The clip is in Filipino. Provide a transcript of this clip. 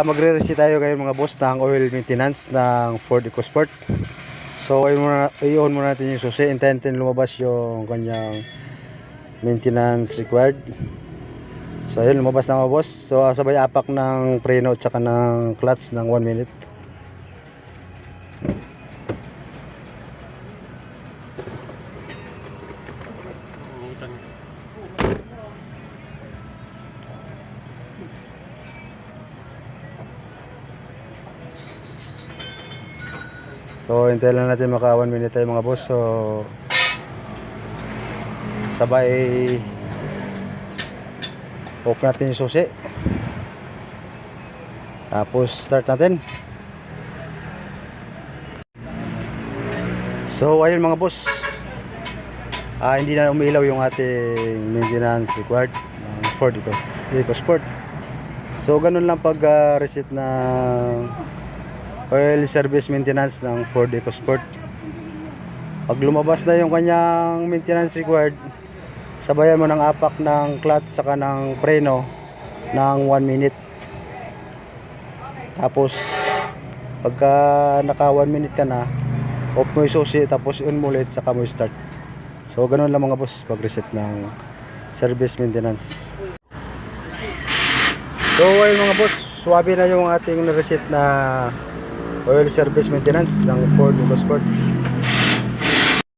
Magre-reset tayo ngayon mga boss ng oil maintenance ng Ford EcoSport. So i-on muna natin yung susi. Hintayin natin lumabas yung kanyang maintenance required. So ayun, lumabas na mga boss. So sabay apak ng preno at saka ng clutch ng 1 minute. So hintayin lang natin maka 1 minute tayo mga boss. So sabay off natin yung susi, tapos start natin. So ayun mga boss, hindi na umilaw yung ating maintenance required ng Ford EcoSport. So ganun lang pag reset ng oil service maintenance ng Ford EcoSport. Pag lumabas na yung kanyang maintenance required, sabayan mo ng apak ng clutch saka ng preno ng 1 minute. Tapos pagka naka 1 minute ka na, off mo yung susi, tapos on mo ulit saka mo start. So ganun lang mga boss pag reset ng service maintenance. So ayun mga boss, swabe na yung ating na-reset na oil service maintenance ng Ford EcoSport.